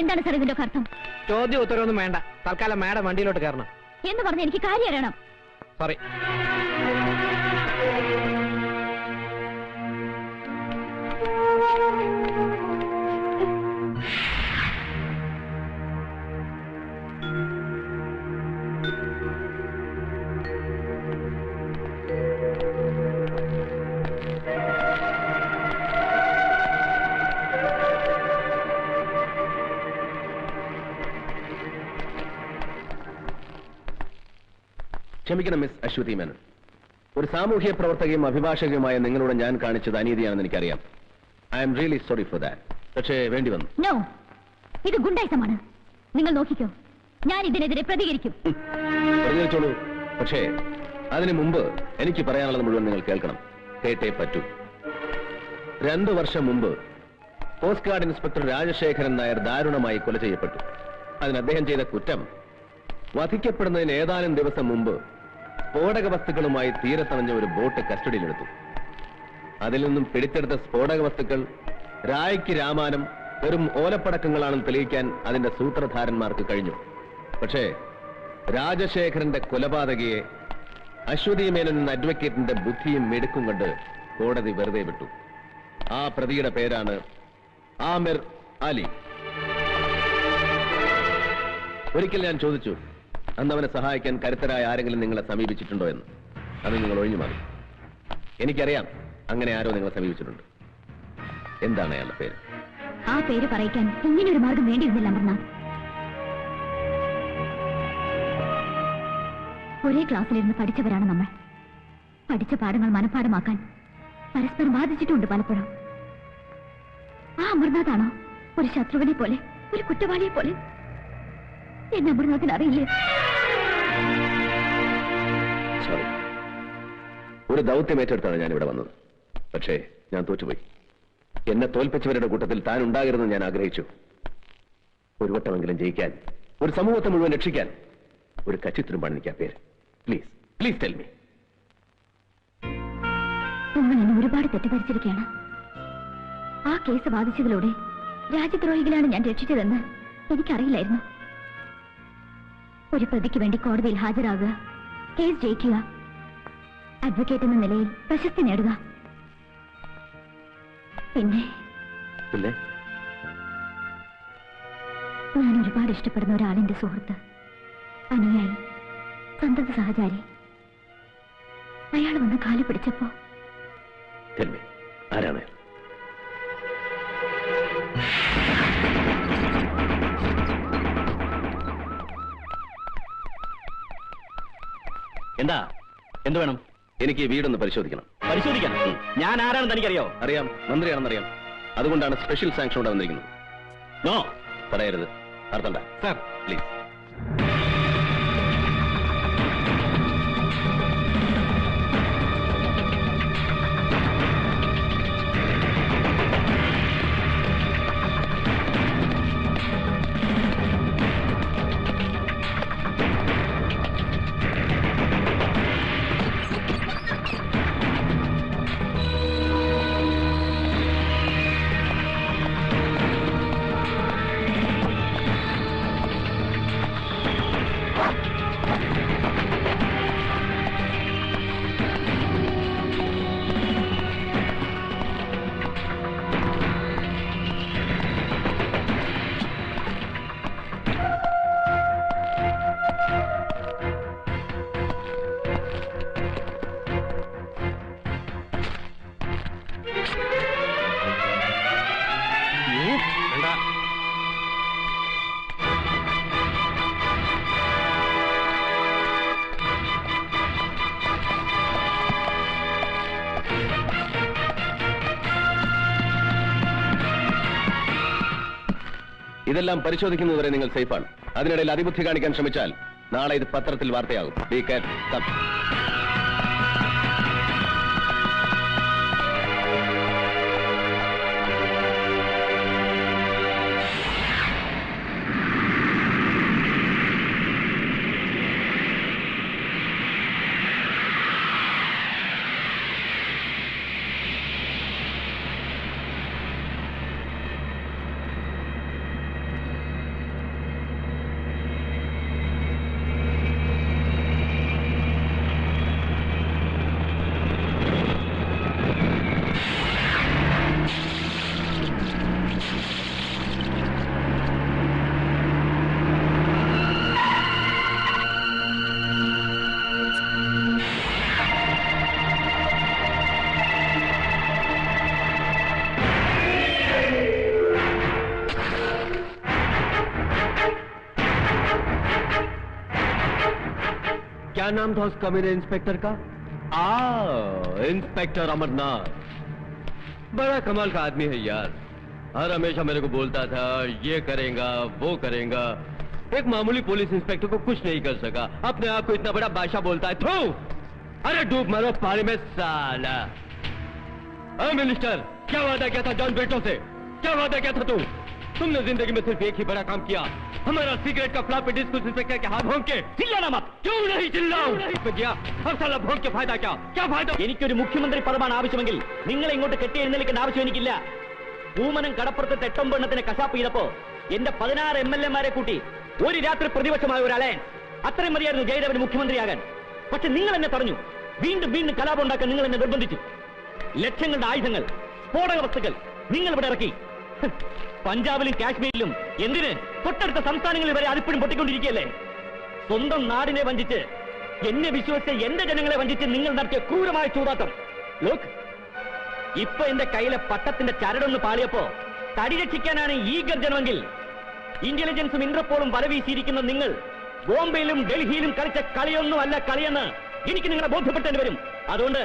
എന്താണ് സാർ ഇതിന്റെ അർത്ഥം? ചോദ്യം ഉത്തരവൊന്നും വേണ്ട, തൽക്കാലം മാഡം വണ്ടിയിലോട്ട് കയറണം എന്ന് പറഞ്ഞ എനിക്ക് കാര്യം അറിയണം. സോറി. ക്ഷമിക്കണം മിസ് അശ്വതി മേനോൻ. ഒരു സാമൂഹ്യ പ്രവർത്തകയും അഭിഭാഷകയുമായ നിങ്ങളോട് ഞാൻ കാണിച്ചത് അനീതിയാണെന്ന് എനിക്കറിയാം. I am really sorry for that. പക്ഷേ വേണ്ടി വന്നു. നോ, ഇത് ഗുണ്ടായിസമാണ്. നിങ്ങൾ നോക്കിക്കോ, ഞാൻ ഇതിനെതിരെ പ്രതികരിക്കും. പ്രതികരിച്ചോളൂ. പക്ഷേ അതിനു മുമ്പ് എനിക്ക് പറയാനുള്ളത് മുഴുവൻ നിങ്ങൾ കേൾക്കണം. കേട്ടേ പറ്റൂ. 2 വർഷം മുമ്പ് coast guard inspector Rajasekharan Nair ദാരുണമായി കൊല ചെയ്യപ്പെട്ടു. അതിന് അദ്ദേഹം ചെയ്ത കുറ്റം, വധിക്കപ്പെടുന്നതിന് ഏതാനും ദിവസം മുമ്പ് സ്ഫോടക വസ്തുക്കളുമായി തീരത്തണഞ്ഞ ഒരു ബോട്ട് കസ്റ്റഡിയിലെടുത്തു. അതിൽ നിന്നും പിടിച്ചെടുത്ത സ്ഫോടക വസ്തുക്കൾ രായ്ക്ക് രാമാനം വെറും ഓലപ്പടക്കങ്ങളാണെന്ന് തെളിയിക്കാൻ അതിന്റെ സൂത്രധാരന്മാർക്ക് കഴിഞ്ഞു. പക്ഷേ രാജശേഖരന്റെ കൊലപാതകയെ അശ്വതി മേനോൻ എന്ന അഡ്വക്കേറ്റിന്റെ ബുദ്ധിയും മിടുക്കും കൊണ്ട് കോടതി വെറുതെ വിട്ടു. ആ പ്രതിയുടെ പേരാണ് ആമിർ അലി. ഒരിക്കൽ ഞാൻ ചോദിച്ചു, അന്ന് അവനെ സഹായിക്കാൻ കരുത്തരായ ആരെങ്കിലും നിങ്ങളെ സമീപിച്ചിട്ടുണ്ടോ എന്ന്. അത് നിങ്ങൾ ഒഴിഞ്ഞു മാറി. എനിക്കറിയാം അങ്ങനെ ആരോ നിങ്ങളെ സമീപിച്ചിട്ടുണ്ട്. എന്താണ് അയാളുടെ പേര്? ആ പേര് പറയിക്കാൻ ഇങ്ങനൊരു മാർഗം വേണ്ടിയിരുന്നില്ല അമർനാഥ്. ഒരേ ക്ലാസ്സിലിരുന്ന് പഠിച്ചവരാണ് നമ്മൾ. പഠിച്ച പാഠങ്ങൾ മനഃപ്പാഠമാക്കാൻ പരസ്പരം ബാധിച്ചിട്ടുണ്ട് പലപ്പോഴും. ആ അമർനാഥാണോ ഒരു ശത്രുവിനെ പോലെ, ഒരു കുറ്റവാളിയെ പോലെ? എന്നെ അമർനാഥിന് അറിയില്ലേ? സോറി. ഒരു ദൗത്യം ഏറ്റെടുത്താണ് ഞാൻ ഇവിടെ വന്നത്. പക്ഷേ ഞാൻ തോറ്റുപോയി. എന്നെ തോൽപ്പിച്ചവരുടെ കൂട്ടത്തിൽ താൻ ഉണ്ടാകരുതെന്ന് ഞാൻ ആഗ്രഹിച്ചു. ഒരു വട്ടമെങ്കിലും ജയിക്കാൻ, ഒരു സമൂഹത്തെ മുഴുവൻ രക്ഷിക്കാൻ ഒരു കച്ചിത്തുരുമ്പാണ് എനിക്ക് ആ പേര്. Please please tell me. നിങ്ങൾ എന്നെ ഒരുപാട് തെറ്റിദ്ധരിച്ചിരിക്കുകയാണ്. ആ കേസ് വാദിച്ചതിലൂടെ രാജ്യദ്രോഹികളാണ് ഞാൻ രക്ഷിച്ചതെന്ന് എനിക്കറിയില്ലായിരുന്നു. ഒരു പ്രതിക്ക് വേണ്ടി കോടതിയിൽ ഹാജരാകുക, കേസ് ജയിക്കുക, അഡ്വക്കേറ്റ് എന്ന നിലയിൽ പ്രശസ്തി നേടുക, പിന്നെ ഞാൻ ഒരുപാട് ഇഷ്ടപ്പെടുന്ന ഒരാളിന്റെ സുഹൃത്ത്, അനുയായി, സന്തത സഹചാരി. അയാൾ വന്ന് കാല് പിടിച്ചപ്പോ ആരാണ്? എന്താ? എന്ത് വേണം? എനിക്ക് ഈ വീടൊന്ന് പരിശോധിക്കണം. പരിശോധിക്കാൻ? ഞാൻ ആരാണെന്ന് തനിക്കറിയോ? അറിയാം, മന്ത്രിയാണെന്നറിയാം. അതുകൊണ്ടാണ് സ്പെഷ്യൽ സാങ്ഷൻ ഇവിടെ വന്നിരിക്കുന്നത്. നോ പറയരുത്. അർത്ഥണ്ട സാർ, പ്ലീസ്. ഇതെല്ലാം പരിശോധിക്കുന്നതുവരെ നിങ്ങൾ സേഫാണ്. അതിനിടയിൽ അതിബുദ്ധി കാണിക്കാൻ ശ്രമിച്ചാൽ നാളെ ഇത് പത്രത്തിൽ വാർത്തയാകും. Be careful. കം. क्या नाम था उस कमीने इंस्पेक्टर का? इंस्पेक्टर अमरनाथ। बड़ा कमाल का आदमी है यार। हर हमेशा मेरे को बोलता था ये करेगा वो करेगा। एक मामूली पुलिस इंस्पेक्टर को कुछ नहीं कर सका, अपने आप को इतना बड़ा बादशाह बोलता है। थू! अरे डूब मरो पानी में साला। मिनिस्टर, क्या वादा किया था जॉन बेटो से? क्या वादा किया था तुमने जिंदगी में सिर्फ एक ही बड़ा काम किया, हमारा सिगरेट का फ्लॉपी डिस्क उस इंस्पेक्टर के हाथ भोंक के। ചില്ലാനാ മत. क्यों नहीं चिल्लाऊं? गया अब साला भोंक के फायदा क्या फायदा? എനിക്കൊരു മുഖ്യമന്ത്രി പദമാണ് ആവശ്യമെങ്കിൽ നിങ്ങളെ ഇങ്ങോട്ട് കെട്ടി എഴുന്നേൽക്കേണ്ട ആവശ്യം എനിക്കില്ല. പൂമനം കടപ്പുറത്തെ 8-9 എണ്ണത്തിന് കശാപ്പ് ചെയ്തപ്പോ എന്റെ 16 MLA-മാരെ കൂട്ടി ഒരു രാത്രി പ്രതിപക്ഷമായ ഒരു അലയൻസ്. അത്രയും മതിയായിരുന്നു ജയദേവന് മുഖ്യമന്ത്രിയാകാൻ. പക്ഷെ നിങ്ങൾ എന്നെ തടഞ്ഞു. വീണ്ടും വീണ്ടും കലാപം ഉണ്ടാക്കാൻ നിങ്ങൾ എന്നെ നിർബന്ധിച്ചു. ലക്ഷങ്ങളുടെ ആയുധങ്ങൾ, സ്ഫോടക വസ്തുക്കൾ നിങ്ങൾ ഇവിടെ ഇറക്കി. പഞ്ചാബിലും കാശ്മീരിലും എന്തിന് തൊട്ടടുത്ത സംസ്ഥാനങ്ങളിൽ വരെ അതിപ്പോഴും പൊട്ടിക്കൊണ്ടിരിക്കുകയല്ലേ? സ്വന്തം നാടിനെ വഞ്ചിച്ച്, എന്നെ വിശ്വസിച്ച് എന്റെ ജനങ്ങളെ വഞ്ചിച്ച് നിങ്ങൾ നടത്തിയ ക്രൂരമായ ചൂതാട്ടം. ലോക്, ഇപ്പൊ എന്റെ കയ്യിലെ പട്ടത്തിന്റെ ചരടൊന്ന് പാളിയപ്പോ തടി രക്ഷിക്കാനാണ് ഈ ഗർജനമെങ്കിൽ ഇന്റലിജൻസും ഇന്റർപോളും വലവീശിയിരിക്കുന്ന നിങ്ങൾ ബോംബെയിലും ഡൽഹിയിലും കളിച്ച കളിയൊന്നുമല്ല കളിയെന്ന് എനിക്ക് നിങ്ങളെ ബോധ്യപ്പെട്ടേണ്ടി വരും. അതുകൊണ്ട്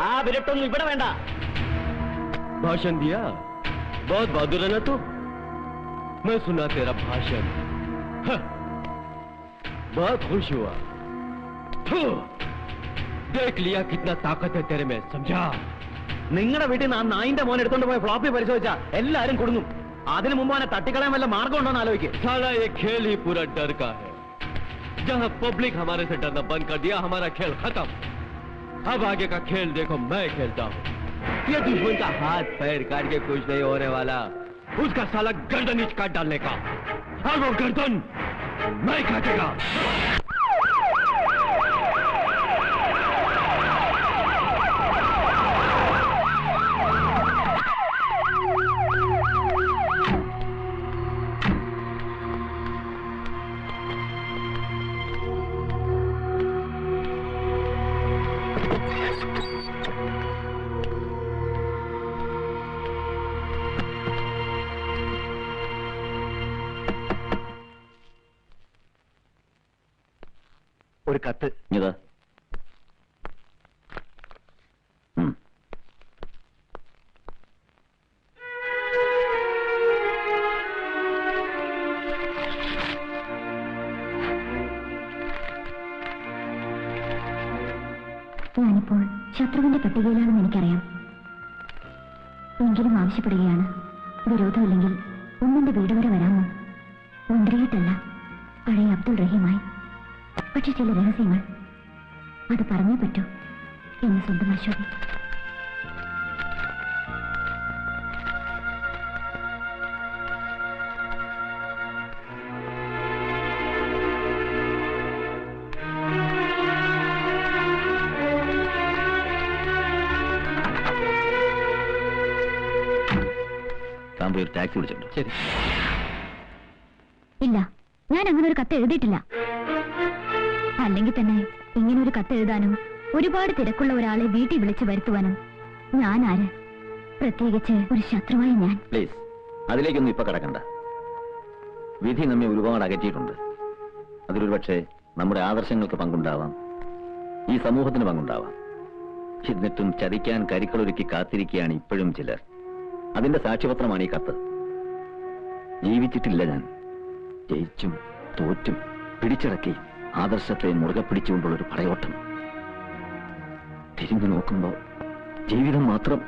ആ വിരട്ടൊന്നും ഇവിടെ വേണ്ട. भाषण दिया, बहुत बहादुर है ना तू। मैं सुना तेरा भाषण, बहुत खुश हुआ। देख लिया कितना ताकत है तेरे में, समझा? നിങ്ങളുടെ വീട്ടിൽ നിന്ന് ആ നായിന്റെ മോൻ എടുത്തോണ്ട് പോയ ഫ്ലോപ്പി പരിശോധിച്ചാ എല്ലാരും കൊടുങ്ങും. അതിനു മുമ്പ് അവനെ തട്ടിക്കളയാൻ വല്ല മാർഗം ഉണ്ടോന്ന് ആലോചിക്കുക. साला ये खेल ही पूरा डर का है। जहां पब्लिक हमारे से डरना बंद कर दिया, हमारा खेल खत्म। अब आगे का खेल देखो मैं खेलता हूं। ये दुश्मन का हाथ पैर काट के कुछ नहीं होने वाला, उसका साला गर्दन ही काट डालने का, और वो गर्दन मैं काटेगा। ഒരു കത്ത് ഇതാ. ഞാനിപ്പോൾ ശത്രുവിന്റെ പട്ടികയിലാണെന്ന് എനിക്കറിയാം. എങ്കിലും ആവശ്യപ്പെടുകയാണ്, വിരോധമില്ലെങ്കിൽ ഒന്നിന്റെ വീട് വരെ വരാമോ? മുന്തിരിയിട്ടല്ല, പഴയ അബ്ദുൾ റഹീമായി. പക്ഷെ ചില രഹസ്യങ്ങൾ അത് പറഞ്ഞേ പറ്റൂ എന്ന് സ്വന്തം അശോകി. ഒരു ടാക്സി വിളിച്ചിട്ടുണ്ട്. ശരി. ഇല്ല, ഞാൻ അങ്ങനെ ഒരു കത്ത് എഴുതിയിട്ടില്ല. അല്ലെങ്കിൽ തന്നെ ഇങ്ങനെ ഒരു കത്ത് എഴുതാനും ഒരുപാട് തിരക്കുള്ള ഒരാളെ വീട്ടിൽ വിളിച്ചു വരുത്തുവാനും ഞാൻ ആര്? പ്രത്യേകിച്ച് ഒരു ശത്രുവായി ഞാൻ. പ്ലീസ്, അതിലേക്കൊന്നും ഇപ്പൊ കടക്കണ്ട. വിധി നമ്മെ ഒരുപാട് അകറ്റിയിട്ടുണ്ട്. അതിലൊരു പക്ഷേ നമ്മുടെ ആദർശങ്ങൾക്ക് പങ്കുണ്ടാവാം, ഈ സമൂഹത്തിന് പങ്കുണ്ടാവാം. എന്നിട്ടും ചതിക്കാൻ കരിക്കളൊരുക്കി കാത്തിരിക്കുകയാണ് ഇപ്പോഴും ചിലർ. അതിന്റെ സാക്ഷ്യപത്രമാണ് ഈ കത്ത്. ജീവിച്ചിട്ടില്ല ഞാൻ. ജയിച്ചും തോറ്റും പിടിച്ചടക്കി ആദർശത്തെ മുറുകെ പിടിച്ചുകൊണ്ടുള്ളൊരു പടയോട്ടം. തിരിഞ്ഞു നോക്കുമ്പോൾ ജീവിതം മാത്രം.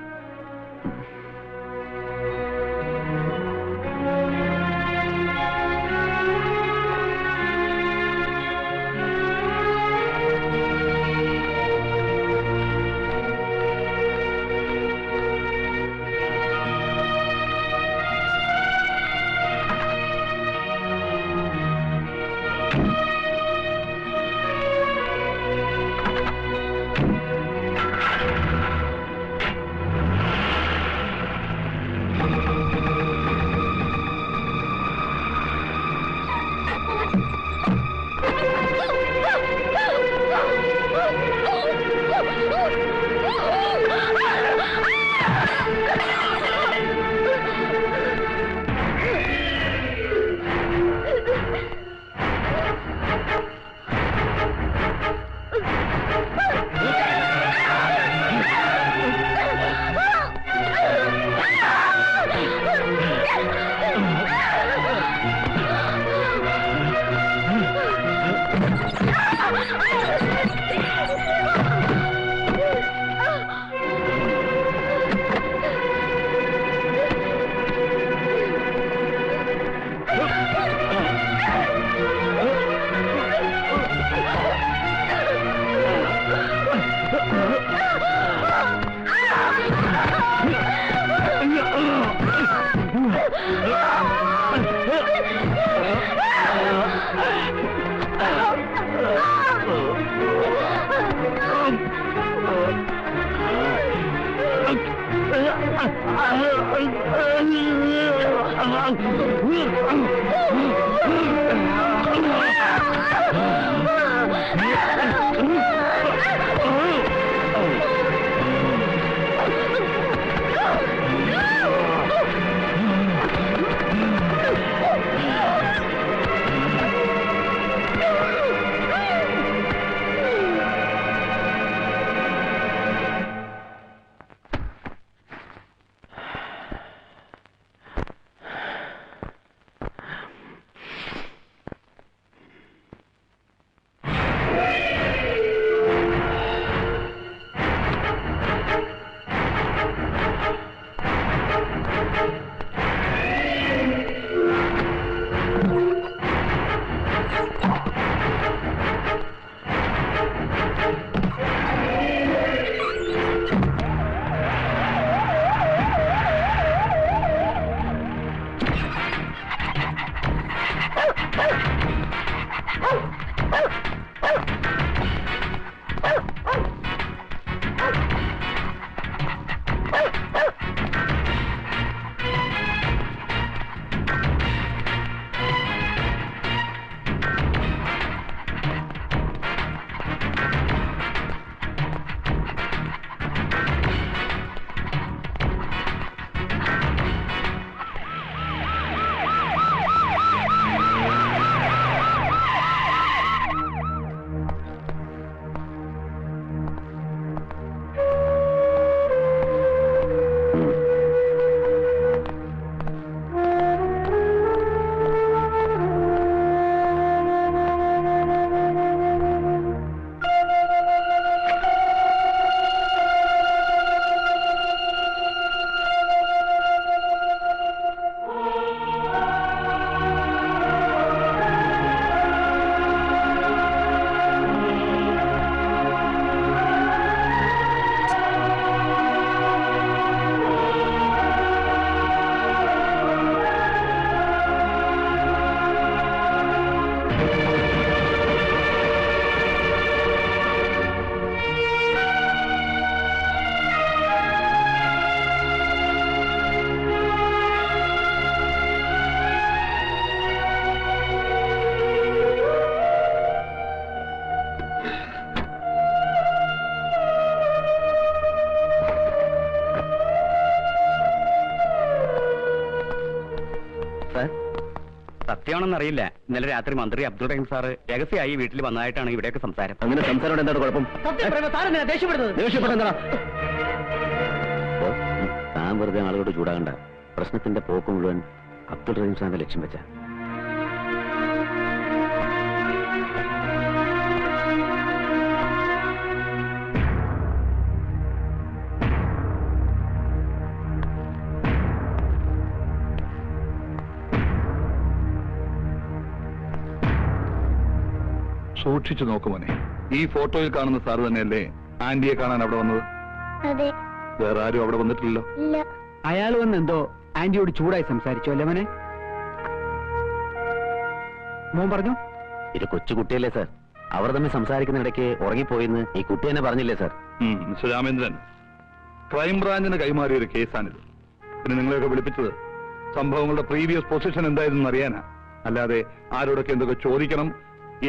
സത്യമാണെന്നറിയില്ല. ഇന്നലെ രാത്രി മന്ത്രി അബ്ദുൾ റഹീം സാറ് രഹസ്യമായി വീട്ടിൽ വന്നതായിട്ടാണ് ഇവിടെയൊക്കെ സംസാരം. അങ്ങനെ സംസാരം എന്താണ് കുഴപ്പം? ദേഷ്യപ്പെടുന്നത് താൻ വെറുതെ ആളുകളോട് ചൂടാകണ്ട. പ്രശ്നത്തിന്റെ പോക്ക് മുഴുവൻ അബ്ദുൾ റഹീം സാറിന്റെ ലക്ഷ്യം വെച്ച. സൂക്ഷിച്ചു നോക്കുമോനെ. ഈ ഫോട്ടോയിൽ കാണുന്ന സാറ് തന്നെയല്ലേ ആന്റിയെ കാണാൻ അവിടെ വന്നത്? അതെ. വേറെ ആരും അവിടെ വന്നിട്ടില്ലല്ലോ. ഇല്ല. അയാൾ വന്ന് എന്തോ ആന്റിയോട് ചൂടായി സംസാരിച്ചു അല്ലേ മോനെ? മോൻ പറഞ്ഞു ഇത് കൊച്ചുകുട്ടിയല്ലേ സാർ, അവർ തമ്മിൽ സംസാരിക്കുന്ന ഇടയ്ക്ക് ഉറങ്ങിപ്പോയിന്ന് ഈ കുട്ടി തന്നെ പറഞ്ഞില്ലേ സാർ? മിസ്റ്റർ രാമേന്ദ്രൻ, ക്രൈംബ്രാഞ്ചിന് കൈമാറിയ ഒരു കേസാണിത്. പിന്നെ നിങ്ങളെയൊക്കെ വിളിപ്പിച്ചത് സംഭവങ്ങളുടെ പ്രീവിയസ് പൊസിഷൻ എന്തായിരുന്നു അറിയാനാ, അല്ലാതെ ആരോടൊക്കെ എന്തൊക്കെ ചോദിക്കണം,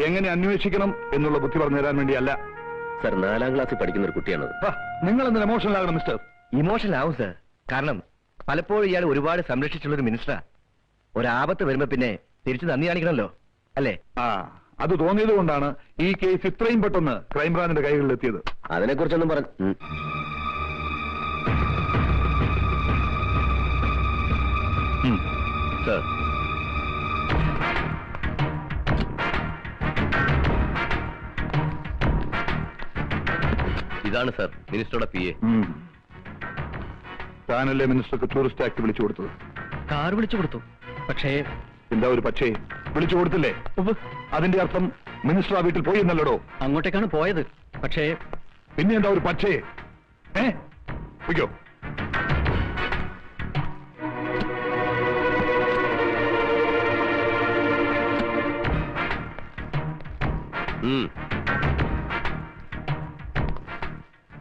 എങ്ങനെ അന്വേഷിക്കണം എന്നുള്ള ബുദ്ധി പറഞ്ഞു തരാൻ വേണ്ടിയല്ല. സാർ 4ാം ക്ലാസ്സിൽ പഠിക്കുന്ന ഒരു കുട്ടിയാണത്. നിങ്ങൾ എന്തിനാ എമോഷണൽ ആകണം മിസ്റ്റർ? ഇമോഷണൽ ആവും സാർ. കാരണം പലപ്പോഴും ഇയാൾ ഒരുപാട് സംരക്ഷിച്ചുള്ള ഒരു മിനിസ്റ്ററാ. ഒരാപത്ത് വരുമ്പോ പിന്നെ തിരിച്ചു നന്ദി കാണിക്കണമല്ലോ, അല്ലേ? അത് തോന്നിയത് കൊണ്ടാണ് ഈ കേസ് ഇത്രയും പെട്ടെന്ന് ക്രൈംബ്രാഞ്ചിന്റെ കൈകളിൽ എത്തിയത്. അതിനെക്കുറിച്ചൊന്നും പറഞ്ഞു സാർ. ഇതാണ് സാർ മിനിസ്റ്ററുടെ PA. താനല്ലേ മിനിസ്റ്റർക്ക് ടൂറിസ്റ്റ് ആക്ട് വിളിച്ചു കൊടുത്തത്? കാർ വിളിച്ചു കൊടുത്തു. പക്ഷേ എന്താ ഒരു പക്ഷേ? വിളിച്ചു കൊടുത്തില്ലേ? അതിന്റെ അർത്ഥം മിനിസ്റ്റർ ആ വീട്ടിൽ പോയി എന്നല്ലടോ. അങ്ങോട്ടേക്കാണ് പോയത്. പക്ഷേ പിന്നെ എന്താ ഒരു പക്ഷേ? വയ്ക്കോ.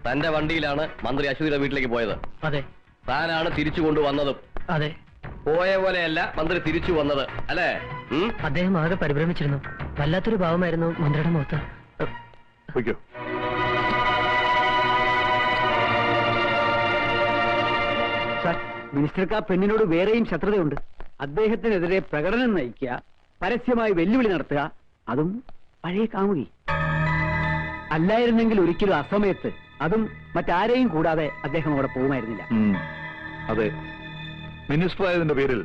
തന്റെ വണ്ടിയിലാണ് മന്ത്രി അശ്വതിയുടെ വീട്ടിലേക്ക് പോയത്. അതെ. താനാണ് തിരിച്ചു കൊണ്ടുവന്നതും. അതെ, പോയ പോലെയല്ല മന്ത്രി തിരിച്ചു വന്നത്, അല്ലേ? അദ്ദേഹം ആകെ പരിഭ്രമിച്ചിരുന്നു. വല്ലാത്തൊരു ഭാവമായിരുന്നു മന്ത്രിയുടെ മുഖത്ത്. വയ്ക്കോ. സാർ, മിനിസ്റ്റർക്ക് ആ പെണ്ണിനോട് വേറെയും ശത്രുതയുണ്ട്. അദ്ദേഹത്തിനെതിരെ പ്രകടനം നയിക്കുക, പരസ്യമായി വെല്ലുവിളി നടത്തുക, അതും പഴയ കാമുകി. അല്ലായിരുന്നെങ്കിൽ ഒരിക്കലും അസമയത്ത്, അതും മറ്റാരെയും കൂടാതെ അദ്ദേഹം അവിടെ പോകുമായിരുന്നില്ല. അതെ, മിനിസ്റ്റർ ആയതിന്റെ പേരിൽ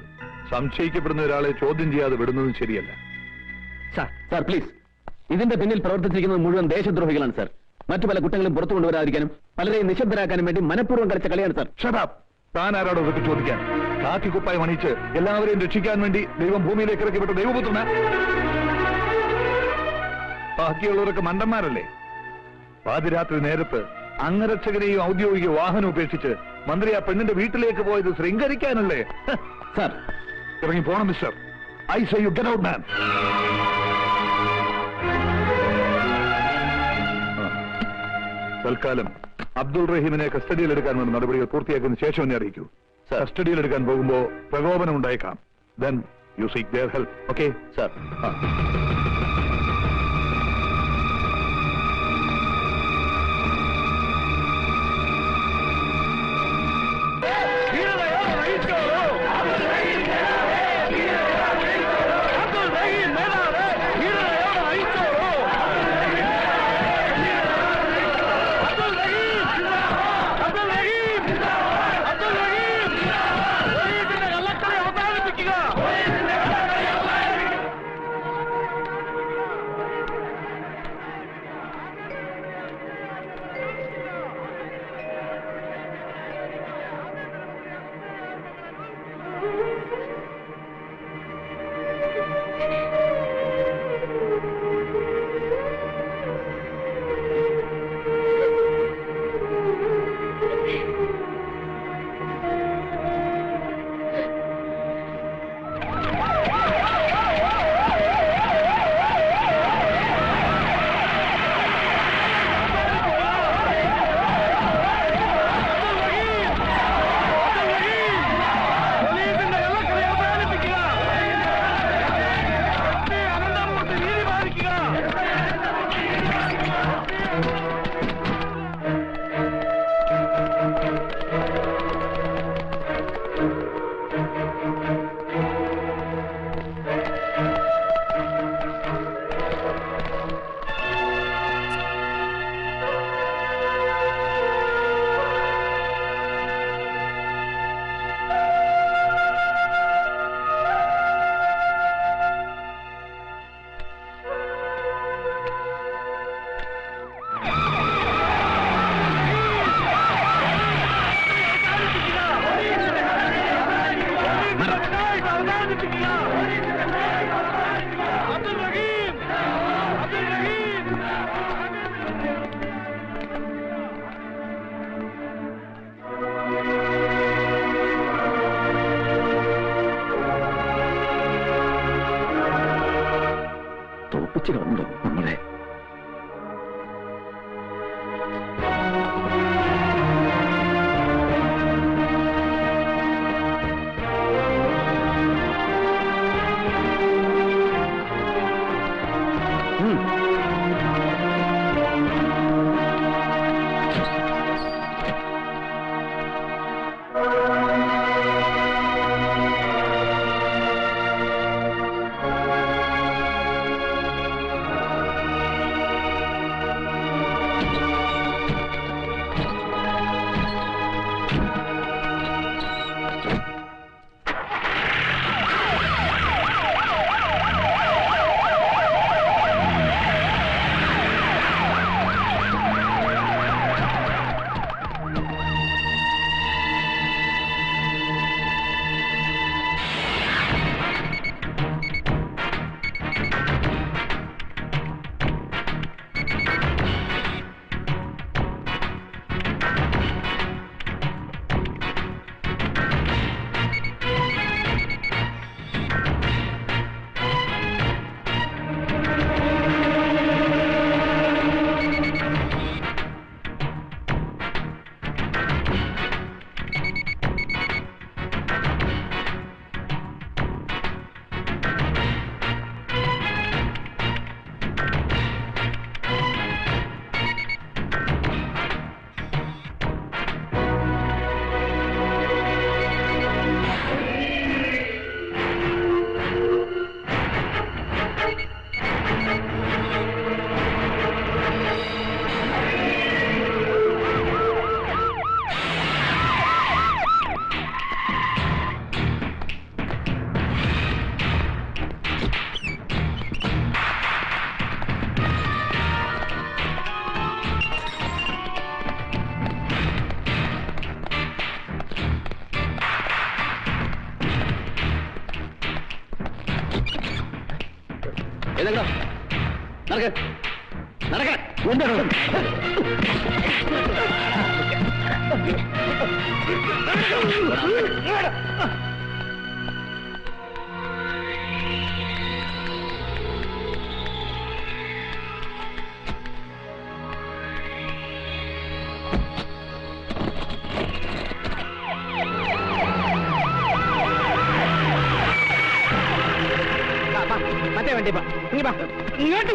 സംശയിക്കപ്പെടുന്ന ഒരാളെ ചോദ്യം ചെയ്യാതെ വിടുന്നതും ശരിയല്ല. സാർ പ്ലീസ്, ഇതിന്റെ പിന്നിൽ പ്രവർത്തിച്ചിരിക്കുന്നത് മുഴുവൻ ദേശദ്രോഹികളാണ് സാർ. മറ്റു പല കുറ്റങ്ങളും പുറത്തു കൊണ്ടുവരാതിരിക്കാനും പലരെയും നിശബ്ദരാക്കാനും വേണ്ടി മനഃപൂർവ്വം കളിച്ച കളിയാണ് സാർ. ഷടാപ്പ്! താൻ ആരാടോ ഇതൊക്കെ ചോദിക്കാൻ? കാക്കി കുപ്പായി മണിച്ച് എല്ലാവരെയും രക്ഷിക്കാൻ വേണ്ടി ദൈവം ഭൂമിയിലേക്ക് ഇറക്കിപ്പെട്ട ദൈവപുത്രന. ബാക്കിയുള്ളവരൊക്കെ മണ്ടന്മാരല്ലേ? പാതിരാത്രി നേരത്ത് അംഗരക്ഷകനെയും ഔദ്യോഗിക വാഹനം ഉപേക്ഷിച്ച് മന്ത്രി ആ പെണ്ണിന്റെ വീട്ടിലേക്ക് പോയത് ശൃംഗരിക്കാനല്ലേ? സാർ ഇറങ്ങി പോണം mister. I say you get out man. തൽക്കാലം അബ്ദുൾ റഹീമിനെ കസ്റ്റഡിയിലെടുക്കാൻ വേണ്ട നടപടികൾ പൂർത്തിയാക്കിയതിനു ശേഷം എന്നെ അറിയിക്കൂ. കസ്റ്റഡിയിലെടുക്കാൻ പോകുമ്പോ പ്രകോപനം ഉണ്ടായേക്കാം. Then you seek their help. Okay? Sir. തോപ്പിച്ചു നമ്മളെ. മറ്റേ വണ്ടി ഇങ്ങോട്ട്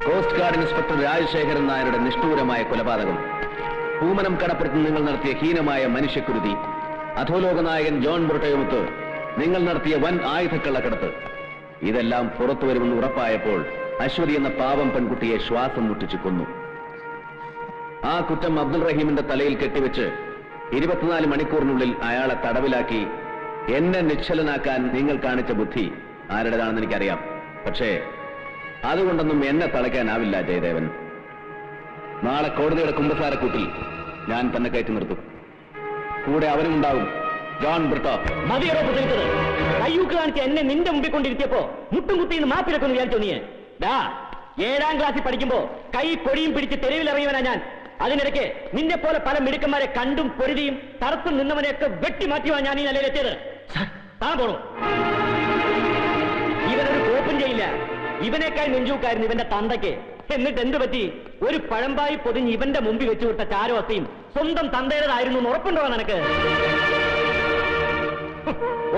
കോസ്റ്റ് ഗാർഡ് ഇൻസ്പെക്ടർ രാജശേഖരൻ നായരുടെ നിഷ്ഠൂരമായ കൊലപാതകം, പൂമനം കടപ്പുറത്ത് നിങ്ങൾ നടത്തിയ ഹീനമായ മനുഷ്യക്കുരുതി, അധോലോക നായകൻ ജോൺ ബ്രിട്ടോയുമൊത്ത് നിങ്ങൾ നടത്തിയ വൻ ആയുധക്കള്ളക്കടത്ത്, ഇതെല്ലാം പുറത്തു വരുമെന്ന് ഉറപ്പായപ്പോൾ അശ്വതി എന്ന പാവം പെൺകുട്ടിയെ ശ്വാസം മുട്ടിച്ചു കൊന്നു. ആ കുറ്റം അബ്ദുൾ റഹീമിന്റെ തലയിൽ കെട്ടിവെച്ച് 24 മണിക്കൂറിനുള്ളിൽ അയാളെ തടവിലാക്കി എന്നെ നിശ്ചലനാക്കാൻ നിങ്ങൾ കാണിച്ച ബുദ്ധി ആരുടേതാണെന്ന് എനിക്കറിയാം. പക്ഷേ അതുകൊണ്ടൊന്നും എന്നെ തളയ്ക്കാനാവില്ല ജയദേവൻ. നാളെ കോടതിയുടെ കുമ്പസാരക്കൂട്ടിൽ ഞാൻ തന്നെ കയറ്റി നിർത്തും. കൂടെ അവനും ഉണ്ടാവും, ജോൺ ബ്രിട്ടോ. മതിയോ പ്രസംഗിച്ചത്? കയ്യൂക്ക് കാണിച്ച് എന്നെ നിന്റെ മുമ്പിൽ കൊണ്ടിരുത്തിയപ്പോ മുട്ടും കുത്തിന്ന് മാപ്പിലൊക്കെ വിചാരിച്ചോ നീ? 7ാം ക്ലാസ്സിൽ പഠിക്കുമ്പോ കൈ കൊടിയും പിടിച്ച് തെരുവിലിറങ്ങിയവനാ ഞാൻ. അതിനിടയ്ക്ക് നിന്നെ പോലെ പല മിടുക്കന്മാരെ കണ്ടും പൊരുതിയും തടസ്സം നിന്നവനെയൊക്കെ വെട്ടിമാറ്റിയുവാ ഞാൻ ഈ നിലയിലെത്തിയത്. താൻ പോണു. ഇവനൊരു കോപ്പും ചെയ്യില്ല. ഇവനേക്കാൾ നെഞ്ചൂക്കായിരുന്നു ഇവന്റെ തന്തയ്ക്ക്. എന്നിട്ട് എന്ത് പറ്റി? ഒരു പഴമ്പായി പൊതിഞ്ഞ് ഇവന്റെ മുമ്പിൽ വെച്ചു വിട്ട ചാരവസ്ഥയും സ്വന്തം തന്തയുടേതായിരുന്നു എന്ന് ഉറപ്പുണ്ടോ നിനക്ക്?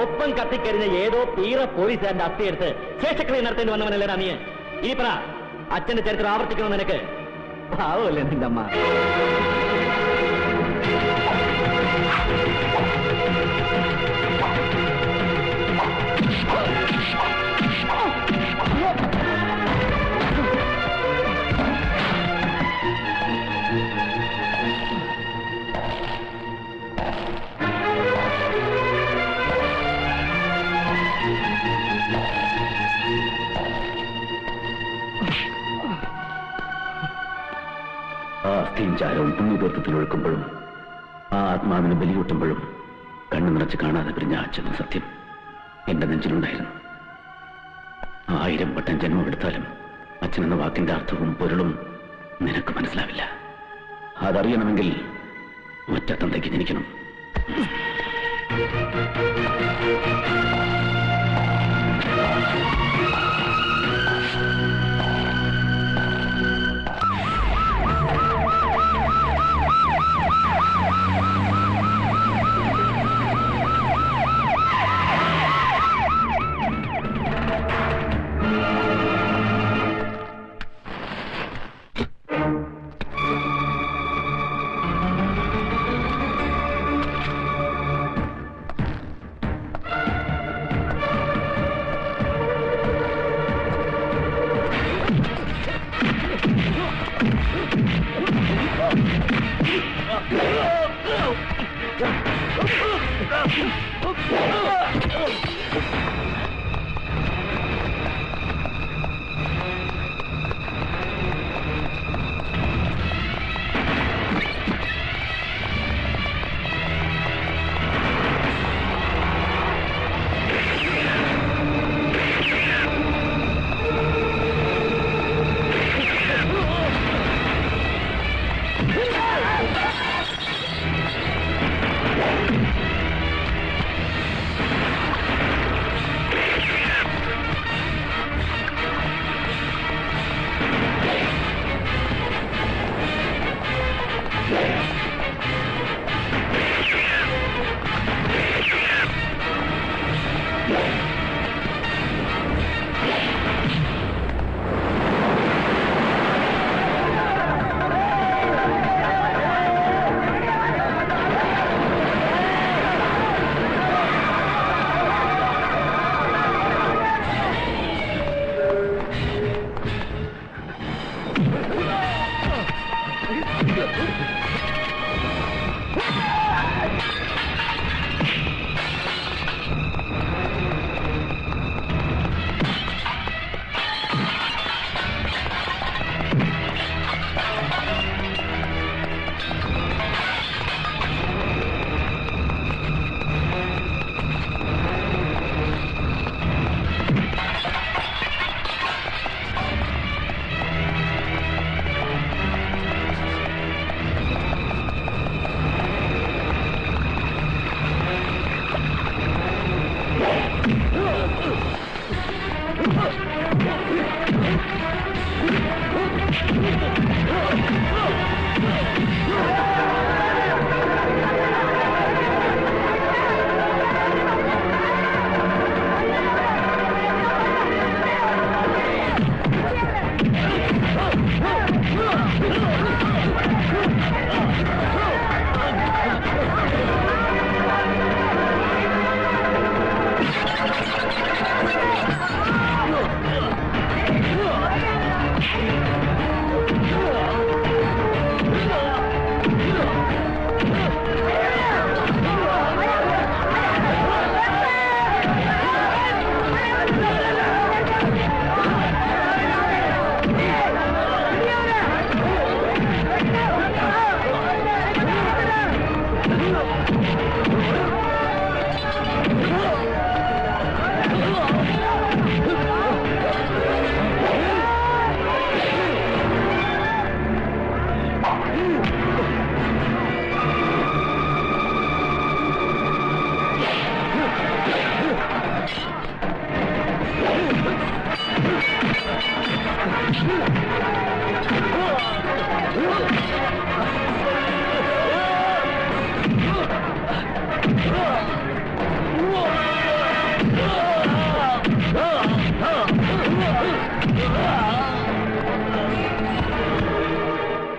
ഒപ്പം കത്തിക്കരിഞ്ഞ ഏതോ തീറ പോലീസുകാരന്റെ അസ്ഥിയെടുത്ത് ശേഷക്രിയ നടത്തേണ്ടി വന്നവനല്ലേടാ നീ. ഇനി പറ, അച്ഛന്റെ ചരിത്രം ആവർത്തിക്കണം നിനക്ക്? പാവല്ലേ നിന്റെ അമ്മ. ആ അസ്ഥിയും ചാരവും പുണ്യതീർത്ഥത്തിൽ ഒഴുക്കുമ്പോഴും ആ ആത്മാവിന് ബലിയൂട്ടുമ്പോഴും കണ്ണു നിറച്ച് കാണാതെ പിരിഞ്ഞ അച്ഛനും സത്യം എന്റെ നെഞ്ചിലുണ്ടായിരുന്നു. 1000 വട്ടം ജന്മമെടുത്താലും അച്ഛനെന്ന വാക്കിന്റെ അർത്ഥവും പൊരുളും നിനക്ക് മനസ്സിലാവില്ല. അതറിയണമെങ്കിൽ ഒറ്റത്തന്തയ്ക്ക് ജനിക്കണം.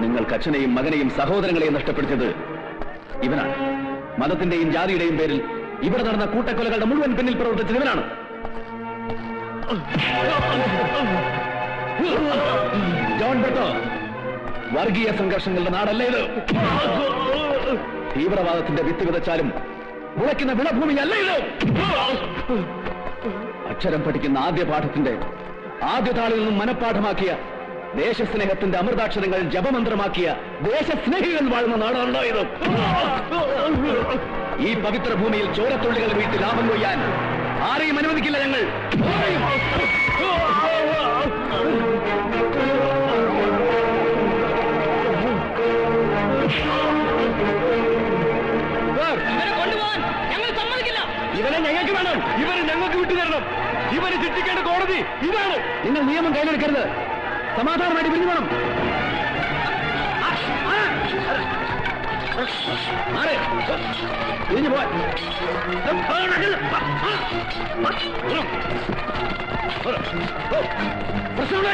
നിങ്ങൾക്ക് അച്ഛനെയും മകനെയും സഹോദരങ്ങളെയും നഷ്ടപ്പെടുത്തിയത് ഇവനാണ്. മതത്തിന്റെയും ജാതിയുടെയും പേരിൽ ഇവിടെ നടന്ന കൂട്ടക്കൊലകളുടെ മുഴുവൻ പിന്നിൽ പ്രവർത്തിച്ചത് ഇവനാണ്. ജോൺ ബ്രിട്ടോ, വർഗീയ സംഘർഷങ്ങളുടെ നാടല്ല ഇത്. തീവ്രവാദത്തിന്റെ വിത്ത് വിതച്ചാലും മുളയ്ക്കുന്ന വിളഭൂമിയല്ല ഇത്. അക്ഷരം പഠിക്കുന്ന ആദ്യ പാഠത്തിന്റെ ആദ്യ താളിൽ നിന്നും മനഃപ്പാഠമാക്കിയ, ദേശസ്നേഹത്തിന്റെ അമൃതാക്ഷരങ്ങൾ ജപമന്ത്രമാക്കിയ ദേശസ്നേഹികൾ വാഴുന്ന നാടാണോ ഇത്? ഈ പവിത്ര ഭൂമിയിൽ ചോരത്തുള്ളികൾ വീട്ടിൽ ലാഭം കൊയ്യാൻ ആരെയും അനുവദിക്കില്ല ഞങ്ങൾ. ഇവനെ ഞങ്ങൾക്ക് വേണം. ഇവരെ ഞങ്ങൾക്ക് വിട്ടുതരണം. ഇവരെ ശിക്ഷിക്കേണ്ട കോടതി ഇതാണ്. നിങ്ങൾ നിയമം കയ്യിലെടുക്കരുത്. സമാധാനമായിട്ട് പിരിഞ്ഞു വേണം. പിരിഞ്ഞു പോവാൻ പ്രശ്നം